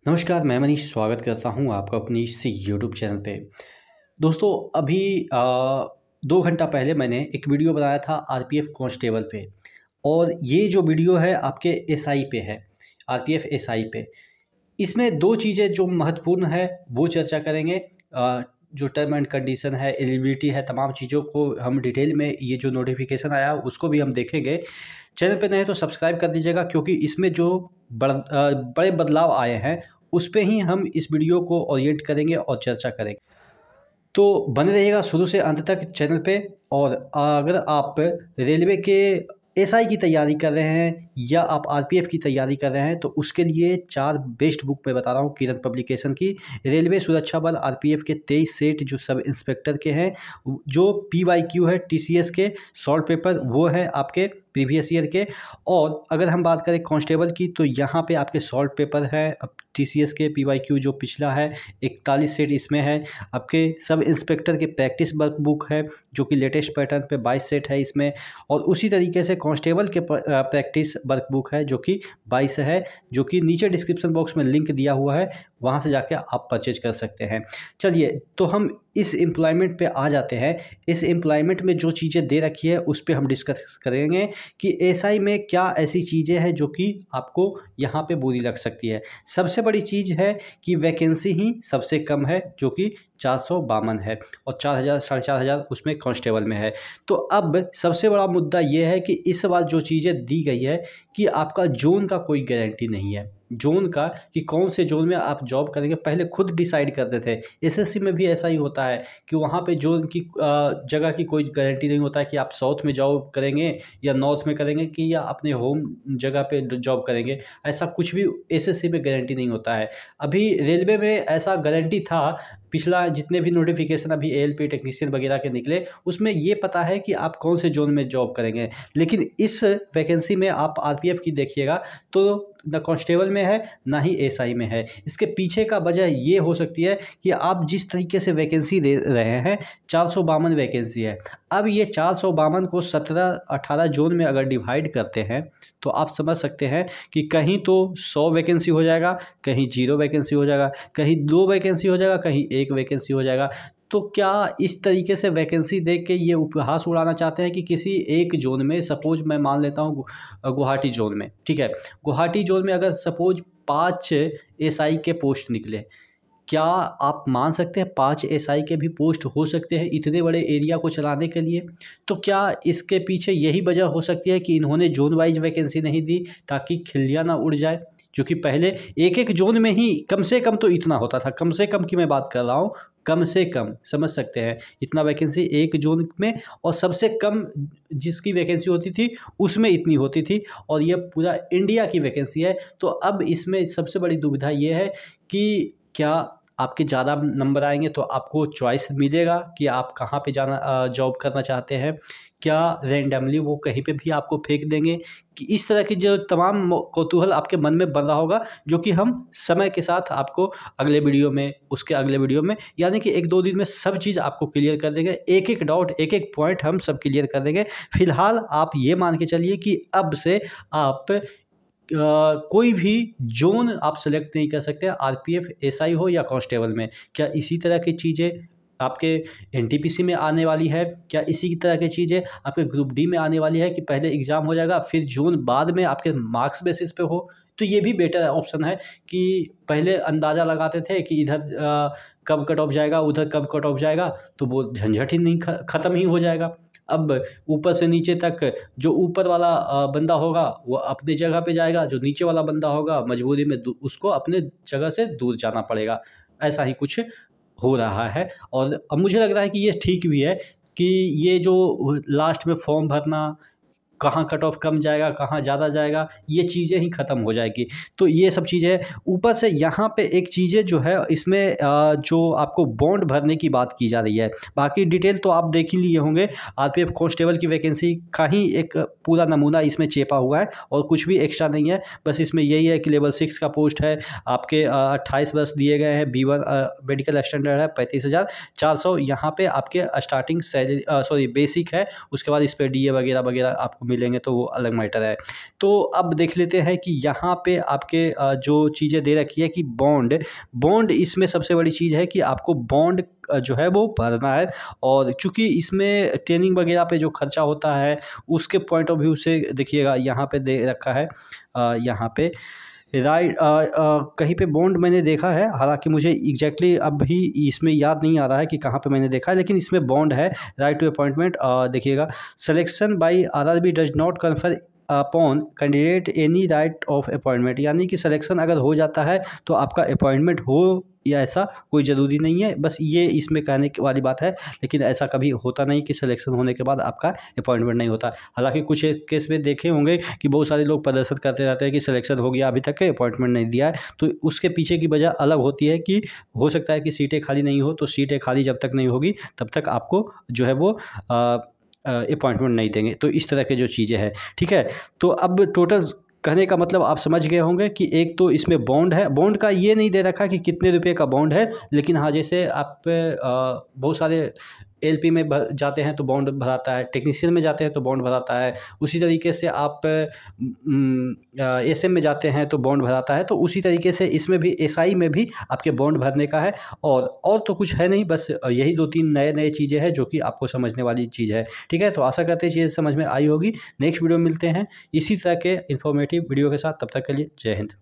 नमस्कार, मैं मनीष स्वागत करता हूँ आपका अपनी इस यूट्यूब चैनल पे। दोस्तों अभी 2 घंटा पहले मैंने एक वीडियो बनाया था आरपीएफ कांस्टेबल पे और ये जो वीडियो है आपके एसआई पे है, आरपीएफ एसआई पे। इसमें 2 चीज़ें जो महत्वपूर्ण है वो चर्चा करेंगे। जो टर्म एंड कंडीशन है, एलिजिबिलिटी है, तमाम चीज़ों को हम डिटेल में ये जो नोटिफिकेशन आया उसको भी हम देखेंगे। चैनल पे नए हैं तो सब्सक्राइब कर दीजिएगा क्योंकि इसमें जो बड़े बदलाव आए हैं उस पे ही हम इस वीडियो को ओरिएंट करेंगे और चर्चा करेंगे। तो बने रहिएगा शुरू से अंत तक चैनल पे। और अगर आप रेलवे के एसआई की तैयारी कर रहे हैं या आप आरपीएफ की तैयारी कर रहे हैं तो उसके लिए 4 बेस्ट बुक मैं बता रहा हूँ किरण पब्लिकेशन की। रेलवे सुरक्षा बल आरपीएफ के 23 सेट जो सब इंस्पेक्टर के हैं, जो पीवाईक्यू है टीसीएस के सॉल्व पेपर वो है आपके प्रीवियस ईयर के। और अगर हम बात करें कांस्टेबल की तो यहाँ पे आपके सॉल्व पेपर है अब टीसीएस के पीवाईक्यू जो पिछला है 41 सेट इसमें है। आपके सब इंस्पेक्टर के प्रैक्टिस वर्क बुक है जो कि लेटेस्ट पैटर्न पे 22 सेट है इसमें। और उसी तरीके से कांस्टेबल के प्रैक्टिस वर्क बुक है जो कि 22 है, जो कि नीचे डिस्क्रिप्शन बॉक्स में लिंक दिया हुआ है, वहाँ से जाके आप परचेज कर सकते हैं। चलिए तो हम इस एम्प्लॉयमेंट पे आ जाते हैं। इस एम्प्लॉयमेंट में जो चीज़ें दे रखी है उस पे हम डिस्कस करेंगे कि एसआई में क्या ऐसी चीज़ें हैं जो कि आपको यहाँ पे बुरी लग सकती है। सबसे बड़ी चीज़ है कि वैकेंसी ही सबसे कम है जो कि 452 है और 4000 4500 उसमें कांस्टेबल में है। तो अब सबसे बड़ा मुद्दा ये है कि इस बार जो चीज़ें दी गई है कि आपका जोन का कोई गारंटी नहीं है, जोन का कि कौन से जोन में आप जॉब करेंगे पहले खुद डिसाइड करते थे। एसएससी में भी ऐसा ही होता है कि वहाँ पे जोन की जगह की कोई गारंटी नहीं होता है कि आप साउथ में जॉब करेंगे या नॉर्थ में करेंगे कि या अपने होम जगह पे जॉब करेंगे। ऐसा कुछ भी एसएससी में गारंटी नहीं होता है। अभी रेलवे में ऐसा गारंटी था, पिछला जितने भी नोटिफिकेशन अभी एएलपी टेक्नीशियन वगैरह के निकले उसमें ये पता है कि आप कौन से जोन में जॉब करेंगे। लेकिन इस वैकेंसी में आप आरपीएफ की देखिएगा तो न कांस्टेबल में है ना ही एसआई में है। इसके पीछे का वजह ये हो सकती है कि आप जिस तरीके से वैकेंसी दे रहे हैं 452 वैकेंसी है। अब ये 452 को 17-18 जोन में अगर डिवाइड करते हैं तो आप समझ सकते हैं कि कहीं तो 100 वैकेंसी हो जाएगा, कहीं 0 वैकेंसी हो जाएगा, कहीं 2 वैकेंसी हो जाएगा, कहीं 1 वैकेंसी हो जाएगा। तो क्या इस तरीके से वैकेंसी देख के ये उपहास उड़ाना चाहते हैं कि किसी एक जोन में, सपोज मैं मान लेता हूँ गुवाहाटी जोन में, ठीक है, गुवाहाटी जोन में अगर सपोज 5 एसआई के पोस्ट निकले, क्या आप मान सकते हैं 5 एसआई के भी पोस्ट हो सकते हैं इतने बड़े एरिया को चलाने के लिए? तो क्या इसके पीछे यही वजह हो सकती है कि इन्होंने जोन वाइज वैकेंसी नहीं दी ताकि खिल्लियाँ ना उड़ जाए? क्योंकि पहले एक जोन में ही कम से कम तो इतना होता था, कम से कम की मैं बात कर रहा हूँ, कम से कम समझ सकते हैं इतना वैकेंसी एक जोन में, और सबसे कम जिसकी वैकेंसी होती थी उसमें इतनी होती थी, और ये पूरा इंडिया की वैकेंसी है। तो अब इसमें सबसे बड़ी दुविधा ये है कि क्या आपके ज़्यादा नंबर आएंगे तो आपको चॉइस मिलेगा कि आप कहाँ पे जाना जॉब करना चाहते हैं, क्या रैंडमली वो कहीं पे भी आपको फेंक देंगे, कि इस तरह की जो तमाम कौतूहल आपके मन में बन रहा होगा, जो कि हम समय के साथ आपको अगले वीडियो में, उसके अगले वीडियो में, यानी कि 1-2 दिन में सब चीज़ आपको क्लियर कर देंगे। एक डाउट, एक पॉइंट हम सब क्लियर कर देंगे। फिलहाल आप ये मान के चलिए कि अब से आप कोई भी जोन आप सेलेक्ट नहीं कर सकते, आरपीएफ एसआई हो या कांस्टेबल में। क्या इसी तरह की चीज़ें आपके एनटीपीसी में आने वाली है? क्या इसी की तरह की चीज़ें आपके ग्रुप डी में आने वाली है कि पहले एग्ज़ाम हो जाएगा फिर जोन बाद में आपके मार्क्स बेसिस पे हो? तो ये भी बेटर ऑप्शन है कि पहले अंदाज़ा लगाते थे कि इधर कब कट ऑफ जाएगा, उधर कब कट ऑफ जाएगा, तो वो झंझट ही नहीं ख़त्म ही हो जाएगा। अब ऊपर से नीचे तक जो ऊपर वाला बंदा होगा वो अपनी जगह पे जाएगा, जो नीचे वाला बंदा होगा मजबूरी में उसको अपने जगह से दूर जाना पड़ेगा। ऐसा ही कुछ हो रहा है और अब मुझे लग रहा है कि ये ठीक भी है कि ये जो लास्ट में फॉर्म भरना, कहाँ कट ऑफ कम जाएगा, कहाँ ज़्यादा जाएगा, ये चीज़ें ही ख़त्म हो जाएगी। तो ये सब चीज़ें, ऊपर से यहाँ पे एक चीज़ें जो है इसमें जो आपको बॉन्ड भरने की बात की जा रही है, बाकी डिटेल तो आप देख ही लिए होंगे। आरपीएफ कांस्टेबल की वैकेंसी का ही एक पूरा नमूना इसमें चेपा हुआ है और कुछ भी एक्स्ट्रा नहीं है। बस इसमें यही है कि लेवल 6 का पोस्ट है, आपके 28 वर्ष दिए गए हैं, B1 मेडिकल स्टैंडर्ड है, 35,400 यहाँ पे आपके स्टार्टिंग सैलरी बेसिक है। उसके बाद इस पर DA वगैरह वगैरह आपको मिलेंगे तो वो अलग मैटर है। तो अब देख लेते हैं कि यहाँ पे आपके जो चीज़ें दे रखी है कि बॉन्ड इसमें सबसे बड़ी चीज़ है कि आपको बॉन्ड जो है वो भरना है। और चूँकि इसमें ट्रेनिंग वगैरह पे जो खर्चा होता है उसके पॉइंट ऑफ व्यू से देखिएगा, यहाँ पे दे रखा है यहाँ पे राइट कहीं पे बॉन्ड मैंने देखा है, हालांकि मुझे एग्जैक्टली अभी इसमें याद नहीं आ रहा है कि कहाँ पे मैंने देखा है, लेकिन इसमें बॉन्ड है राइट टू अपॉइंटमेंट। देखिएगा, selection bye RRB does not confer upon candidate any right of appointment, यानी कि सिलेक्शन अगर हो जाता है तो आपका अपॉइंटमेंट हो या ऐसा कोई ज़रूरी नहीं है, बस ये इसमें कहने की वाली बात है। लेकिन ऐसा कभी होता नहीं कि सिलेक्शन होने के बाद आपका अपॉइंटमेंट नहीं होता। हालांकि कुछ एक केस में देखे होंगे कि बहुत सारे लोग प्रदर्शन करते रहते हैं कि सिलेक्शन हो गया, अभी तक अपॉइंटमेंट नहीं दिया है, तो उसके पीछे की वजह अलग होती है कि हो सकता है कि सीटें खाली नहीं हो, तो सीटें खाली जब तक नहीं होगी तब तक आपको जो है वो अपॉइंटमेंट नहीं देंगे। तो इस तरह के जो चीज़ें हैं, ठीक है। तो अब टोटल कहने का मतलब आप समझ गए होंगे कि एक तो इसमें बॉन्ड है, बॉन्ड का ये नहीं दे रखा कि कितने रुपए का बॉन्ड है, लेकिन हाँ जैसे आप बहुत सारे एलपी में जाते हैं तो बॉन्ड भराता है, टेक्नीशियन में जाते हैं तो बॉन्ड भराता है, उसी तरीके से आप एसएम में जाते हैं तो बॉन्ड भराता है। तो उसी तरीके से इसमें भी एसआई में भी आपके बॉन्ड भरने का है। और तो कुछ है नहीं, बस यही 2-3 नए चीज़ें हैं जो कि आपको समझने वाली चीज़ है, ठीक है। तो आशा करते हैं चीज़ें समझ में आई होगी। नेक्स्ट वीडियो में मिलते हैं इसी तरह के इन्फॉर्मेटिव वीडियो के साथ, तब तक के लिए जय हिंद।